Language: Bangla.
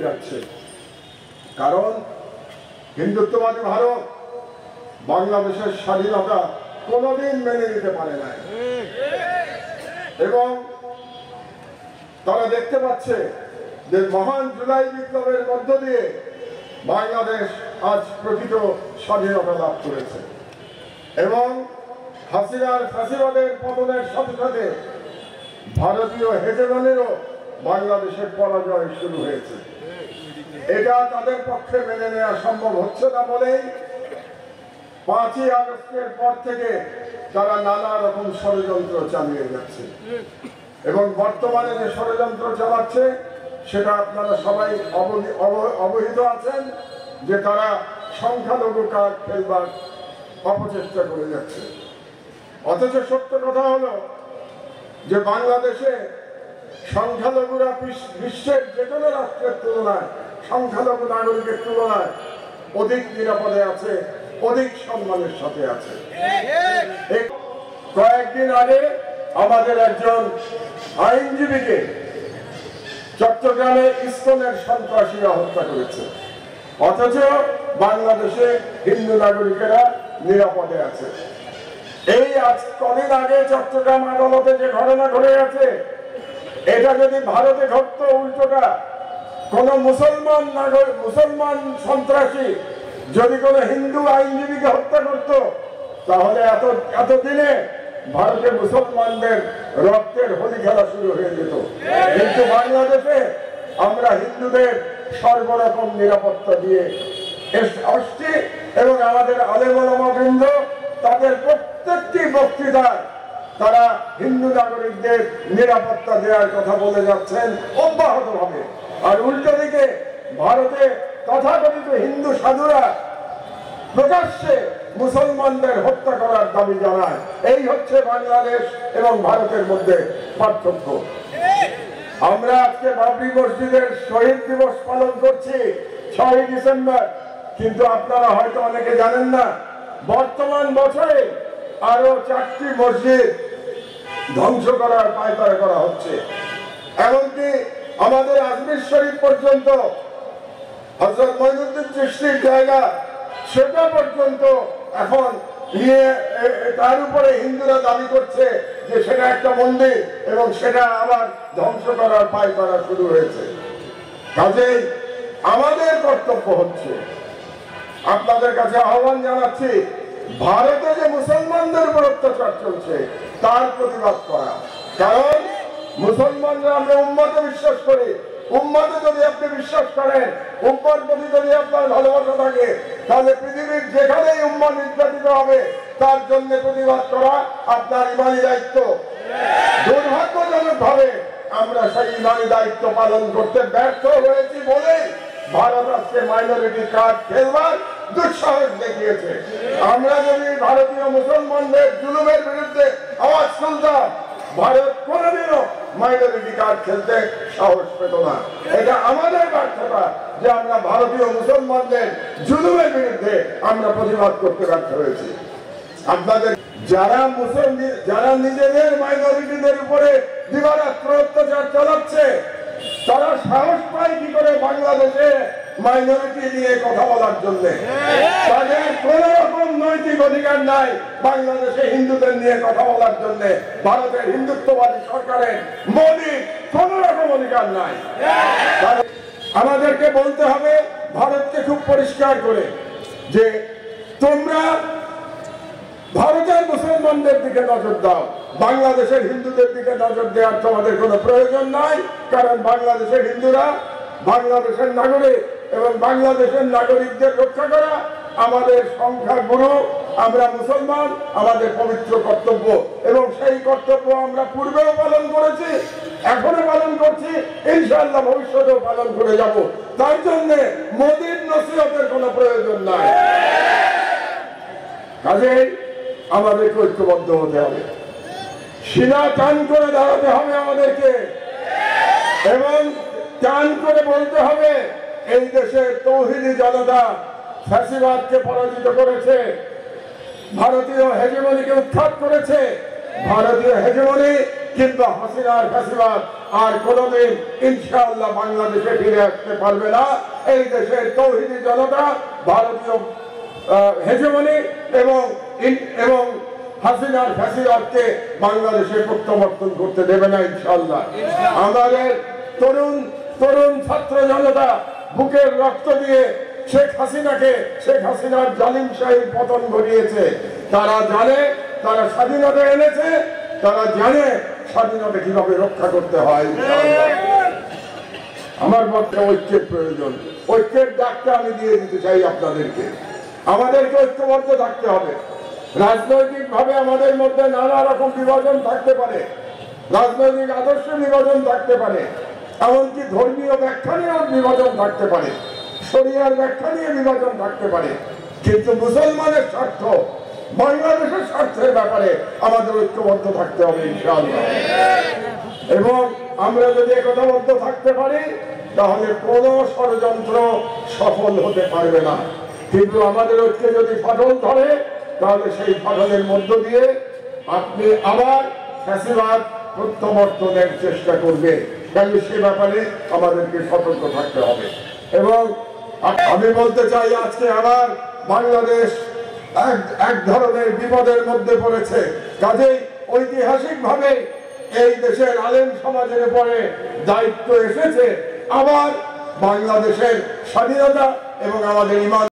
যাচ্ছে। কারণ হিন্দুত্ববাদী ভারত বাংলাদেশের স্বাধীনতা কোনোদিন মেনে নিতে পারে নাই এবং তারা দেখতে পাচ্ছে যে মহান জুলাই বিপ্লবের মধ্য দিয়ে বাংলাদেশ আজ প্রকৃত স্বাধীনতা লাভ করেছে এবং হাসিনার ফ্যাসিবাদের পতনের সাথে সাথে ভারতীয় হেজেমনিরও বাংলাদেশের পরাজয় শুরু হয়েছে। এটা তাদের পক্ষে মেনে নেওয়া সম্ভব হচ্ছে না বলেই 5ই আগস্টের পর থেকে তারা নানা রকম ষড়যন্ত্র চালিয়ে যাচ্ছে এবং বর্তমানে যে ষড়যন্ত্র চালাচ্ছে সেটা আপনারা সবাই অবহিত আছেন যে তারা সংখ্যালঘু কার্ড খেলবার অপচেষ্টা করে যাচ্ছে। অথচ সত্য কথা হলো যে বাংলাদেশে সংখ্যালঘুরা বিশ্বের যে কোনো রাষ্ট্রের তুলনায় সংখ্যালঘু নাগরিকের তুলনায় অধিক নিরাপদে আছে, অধিক সম্মানের সাথে আছে। কয়েকদিন আগে আমাদের একজন আইনজীবীকে চট্টগ্রামে ইসকনের সন্ত্রাসীরা হত্যা করেছে, অথচ বাংলাদেশে হিন্দু নাগরিকেরা নিরাপদে আছে। এই আজ কদিন আগে চট্টগ্রাম আদালতে যে ঘটনা ঘটে গেছে, এটা যদি ভারতে ঘটতো উল্টোটা, কোন মুসলমান সন্ত্রাসী যদি কোনো হিন্দু আইনজীবীকে হত্যা করত, তাহলে এতদিনে ভারতে মুসলমানদের রক্তের হোলি খেলা শুরু হয়ে যেত। কিন্তু বাংলাদেশে আমরা হিন্দুদের সর্বরকম নিরাপত্তা দিয়ে আসছি এবং আমাদের আলেম ওলামা বৃন্দ তাদের প্রত্যেকটি বক্তৃতায় তারা হিন্দু নাগরিকদের নিরাপত্তা দেওয়ার কথা বলে যাচ্ছেন অব্যাহতভাবে। আর উল্টো দিকে ভারতে তথাকথিত হিন্দু সাধুরা প্রকাশ্যে মুসলমানদের হত্যা করার দাবি জানায়। এই হচ্ছে বাংলাদেশ এবং ভারতের মধ্যে পার্থক্য। আমরা আজকে বাবরি মসজিদের শহীদ দিবস পালন করছি 6ই ডিসেম্বর, কিন্তু আপনারা হয়তো অনেকে জানেন না, বর্তমান বছরে আরো 4টি মসজিদ ধ্বংস করার পায়তারা করা হচ্ছে। এমনকি আমাদের আজমির শরীফ পর্যন্ত হযরত মঈনুদ্দিন চিশতির জায়গা, সেটা পর্যন্ত এখন নিয়ে তার উপরে হিন্দুরা দাবি করছে যে সেটা একটা মন্দির এবং সেটা আবার ধ্বংস করার পায়তারা শুরু হয়েছে। কাজেই আমাদের কর্তব্য হচ্ছে, আপনাদের কাছে আহ্বান জানাচ্ছি, ভারতে যে মুসলমানদের উপর অত্যাচার চলছে তার প্রতিবাদ করা। কারণ মুসলমানরা আমরা উম্মতে বিশ্বাস করি, উম্মতে যদি আপনি বিশ্বাস করেন, উম্মার প্রতি যদি আপনার ভালোবাসা থাকে, তাহলে পৃথিবীর যেখানেই উম্মা নির্যাতিত হবে তার জন্য প্রতিবাদ করা আপনার ইমানি দায়িত্ব। দুর্ভাগ্যজনক ভাবে আমরা সেই ইমানি দায়িত্ব পালন করতে ব্যর্থ হয়েছি বলে ভারত আজকে মাইনরিটি কার্ড খেলবার দুঃসাহস দেখিয়েছে। আমরা যদি ভারতীয় মুসলমানদের জুলুমের বিরুদ্ধে আওয়াজ তুলতাম, ভারত কোনদিনও মাইনরিটি কার্ড খেলতে সাহস পেত না। এটা আমাদের ব্যর্থতা যে আমরা ভারতীয় মুসলমানদের জুলুমের বিরুদ্ধে আমরা প্রতিবাদ করতে ব্যর্থ হয়েছি। আপনাদের যারা নিজেদের মাইনরিটিদের উপরে দিবারাত্র অত্যাচার চালাচ্ছে, তারা সাহস পায় কি করে বাংলাদেশে মাইনরিটি নিয়ে কথা বলার জন্য? তাদের কোন রকম নৈতিক অধিকার নাই বাংলাদেশে হিন্দুদের নিয়ে কথা বলার জন্য। ভারতের হিন্দুত্ববাদী সরকারের মোদির কোন রকম অধিকার নাই। আমাদেরকে বলতে হবে ভারতকে খুব পরিষ্কার করে যে তোমরা ভারতের মুসলমানদের দিকে নজর দাও, বাংলাদেশের হিন্দুদের দিকে নজর দেওয়ার তোমাদের কোনো প্রয়োজন নাই। কারণ বাংলাদেশের হিন্দুরা বাংলাদেশের নাগরিক এবং বাংলাদেশের নাগরিকদের রক্ষা করা আমাদের সংখ্যাগুরু, আমরা মুসলমান, আমাদের পবিত্র কর্তব্য এবং সেই কর্তব্য আমরা পূর্বেও পালন করেছি, এখনো পালন করছি, ইনশাআল্লাহ ভবিষ্যতেও পালন করে যাব। তার জন্য মোদির নসিহতের কোনো প্রয়োজন নাই। কাজেই আমাদেরকে ঐক্যবদ্ধ হতে হবে, সিনা টান করে দাঁড়াতে হবে আমাদেরকে এবং টান করে বলতে হবে এই দেশের তৌহিদি জনতা ফ্যাসিবাদকে পরাজিত করেছে, ভারতীয় হেজেমনিকে উৎখাত করেছে, ভারতীয় হেজমনি, কিন্তু হাসিনার ফ্যাসিবাদ আর কোনোদিন ইনশাআল্লাহ বাংলাদেশে ফিরে আসতে পারবে না। এই দেশের তৌহিদি জনতা ভারতীয় হেজমনি এবং হাসিনার ফ্যাসিবাদকে বাংলাদেশে প্রত্যাবর্তন করতে দেবে না ইনশাআল্লাহ। আমাদের তরুণ ছাত্র জনতা বুকের রক্ত দিয়ে শেখ হাসিনার জালিমশাহীর পতন ঘটিয়েছে। তারা জানে, তারা স্বাধীনতা এনেছে, তারা জানে স্বাধীনতা কিভাবে রক্ষা করতে হয়। আমার মতে ঐক্যের প্রয়োজন। ঐক্যের ডাকটা আমি দিয়ে দিতে চাই আপনাদেরকে। আমাদেরকে ঐক্যবদ্ধ থাকতে হবে। রাজনৈতিক ভাবে আমাদের মধ্যে নানা রকম বিভাজন থাকতে পারে, রাজনৈতিক আদর্শ বিভাজন থাকতে পারে, এমনকি ধর্মীয় ব্যাখ্যা নিয়েও বিভাজন থাকতে পারে, শরিয়ার ব্যাখ্যা নিয়ে বিভাজন থাকতে পারে, কিন্তু মুসলমানের স্বার্থ, বাংলাদেশের স্বার্থের ব্যাপারে আমাদের ঐক্যবদ্ধ থাকতে হবে ইনশাআল্লাহ। এবং আমরা যদি একতাবদ্ধ থাকতে পারি তাহলে কোনো ষড়যন্ত্র সফল হতে পারবে না। কিন্তু আমাদের ঐক্যে যদি ফাটল ধরে তাহলে সেই ফাটলের মধ্য দিয়ে আপনি আবার ফ্যাসিবাদ প্রত্যাবর্তনের চেষ্টা করবে। তাই সে ব্যাপারে আমাদেরকে সতর্ক থাকতে হবে। এবং আমি বলতে চাই, আজকে আবার বাংলাদেশ এক ধরনের বিপদের মধ্যে পড়েছে। কাজেই ঐতিহাসিকভাবে এই দেশের আলেম সমাজের উপরে দায়িত্ব এসেছে আবার বাংলাদেশের স্বাধীনতা এবং আমাদের ইমান